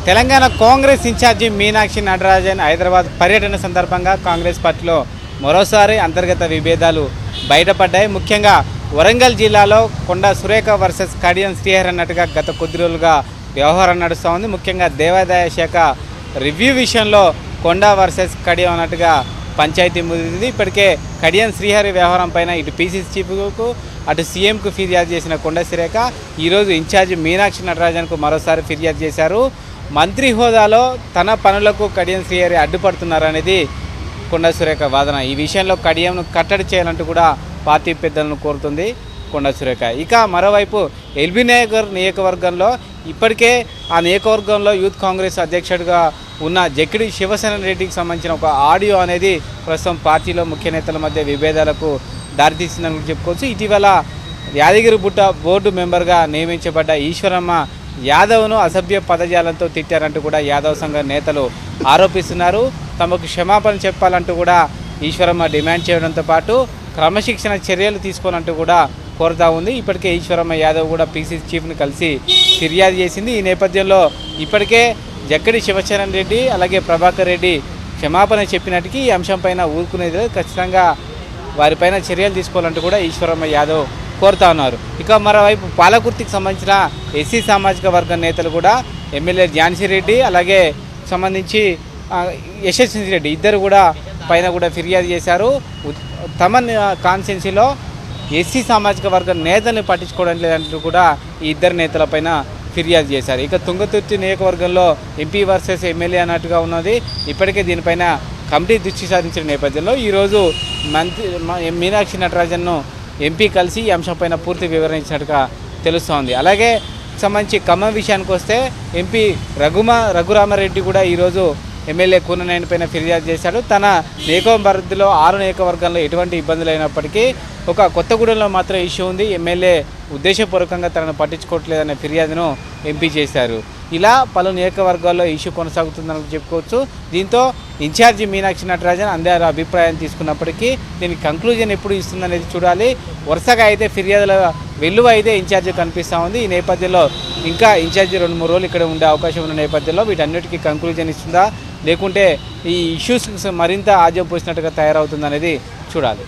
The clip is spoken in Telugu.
తెలంగాణ కాంగ్రెస్ ఇన్ఛార్జి మీనాక్షి నటరాజన్ హైదరాబాద్ పర్యటన సందర్భంగా కాంగ్రెస్ పార్టీలో మరోసారి అంతర్గత విభేదాలు బయటపడ్డాయి. ముఖ్యంగా వరంగల్ జిల్లాలో కొండా సురేఖ వర్సెస్ కడియం శ్రీహరి అన్నట్టుగా గత కొద్ది రోజులుగా వ్యవహారం నడుస్తూ ఉంది. ముఖ్యంగా దేవాదాయ శాఖ రివ్యూ విషయంలో కొండా వర్సెస్ కడియం అన్నట్టుగా పంచాయతీ ముదిరింది. ఇప్పటికే కడియం శ్రీహరి వ్యవహారం పైన ఇటు పీసీసీ చీఫ్కు అటు సీఎంకు ఫిర్యాదు చేసిన కొండా సురేఖ ఈరోజు ఇన్ఛార్జి మీనాక్షి నటరాజన్కు మరోసారి ఫిర్యాదు చేశారు. మంత్రి హోదాలో తన పనులకు కడియం శ్రీహరి అడ్డుపడుతున్నారనేది కొండా సురేఖ వాదన. ఈ విషయంలో కడియంను కట్టడి చేయాలంటూ కూడా పార్టీ పెద్దలను కోరుతుంది కొండా సురేఖ. ఇక మరోవైపు ఎల్బీ నగర్ నియోజకవర్గంలో ఇప్పటికే ఆ నియోజకవర్గంలో యూత్ కాంగ్రెస్ అధ్యక్షుడిగా ఉన్న జక్కిడి శివసేన రెడ్డికి సంబంధించిన ఒక ఆడియో అనేది ప్రస్తుతం పార్టీలో ముఖ్య నేతల మధ్య విభేదాలకు దారితీసిందని చెప్పుకోవచ్చు. ఇటీవల యాదగిరి గుట్ట బోర్డు మెంబర్గా నియమించబడ్డ ఈశ్వరమ్మ యాదవ్ను అసభ్య పదజాలంతో తిట్టారంటూ కూడా యాదవ్ సంఘ నేతలు ఆరోపిస్తున్నారు. తమకు క్షమాపణ చెప్పాలంటూ కూడా ఈశ్వరమ్మ డిమాండ్ చేయడంతో పాటు క్రమశిక్షణ చర్యలు తీసుకోవాలంటూ కూడా కోరుతా ఉంది. ఇప్పటికే ఈశ్వరమ్మ యాదవ్ కూడా పీసీసీ చీఫ్ని కలిసి ఫిర్యాదు చేసింది. ఈ నేపథ్యంలో ఇప్పటికే జక్కడి శివచరణ్ రెడ్డి అలాగే ప్రభాకర్ రెడ్డి క్షమాపణ చెప్పినట్టుకి ఈ అంశంపైన ఊరుకునేది ఖచ్చితంగా వారిపైన చర్యలు తీసుకోవాలంటూ కూడా ఈశ్వరమ్మ యాదవ్ కోరుతా ఉన్నారు. ఇక మరోవైపు పాలకుర్తికి సంబంధించిన ఎస్సీ సామాజిక వర్గం నేతలు కూడా ఎమ్మెల్యే ఝాన్సీ రెడ్డి అలాగే సంబంధించి యశస్వి రెడ్డి ఇద్దరు కూడా పైన కూడా ఫిర్యాదు చేశారు. తమ కాన్స్టిట్యున్సీలో ఎస్సీ సామాజిక వర్గం నేతల్ని పట్టించుకోవడం లేదంటూ కూడా ఈ ఇద్దరు నేతలపైన ఫిర్యాదు చేశారు. ఇక తుంగతుర్తి నియోజకవర్గంలో ఎంపీ వర్సెస్ ఎమ్మెల్యే అన్నట్టుగా ఉన్నది. ఇప్పటికే దీనిపైన కమిటీ దృష్టి సారించిన నేపథ్యంలో ఈరోజు మంత్రి మీనాక్షి నటరాజన్ను ఎంపీ కలిసి ఈ అంశంపైన పూర్తి వివరించినట్టుగా తెలుస్తోంది. అలాగే సంబంధించి ఖమ్మం విషయానికి వస్తే ఎంపీ రఘురామారెడ్డి కూడా ఈరోజు ఎమ్మెల్యే కూననేని పైన ఫిర్యాదు చేశాడు. తన నియోజకవర్గంలో 6 నియోజకవర్గాల్లో ఎటువంటి ఇబ్బందులు అయినప్పటికీ ఒక కొత్తగూడెంలో మాత్రం ఇష్యూ ఉంది. ఎమ్మెల్యే ఉద్దేశపూర్వకంగా తనను పట్టించుకోవట్లేదనే ఫిర్యాదును ఎంపీ చేశారు. ఇలా పలు నియోజకవర్గాల్లో ఇష్యూ కొనసాగుతుందని చెప్పుకోవచ్చు. దీంతో ఇన్ఛార్జి మీనాక్షి నటరాజన్ అందరి అభిప్రాయం తీసుకున్నప్పటికీ దీనికి కంక్లూజన్ ఎప్పుడు ఇస్తుందనేది చూడాలి. వరుసగా అయితే ఫిర్యాదుల వెల్లువ అయితే ఇన్ఛార్జి కనిపిస్తూ ఉంది. ఈ నేపథ్యంలో ఇంకా ఇన్ఛార్జి 2-3 రోజులు ఇక్కడ ఉండే అవకాశం ఉన్న నేపథ్యంలో వీటన్నిటికీ కంక్లూజన్ ఇస్తుందా లేకుంటే ఈ ఇష్యూస్ మరింత ఆజ్యం పోసినట్టుగా తయారవుతుందనేది చూడాలి.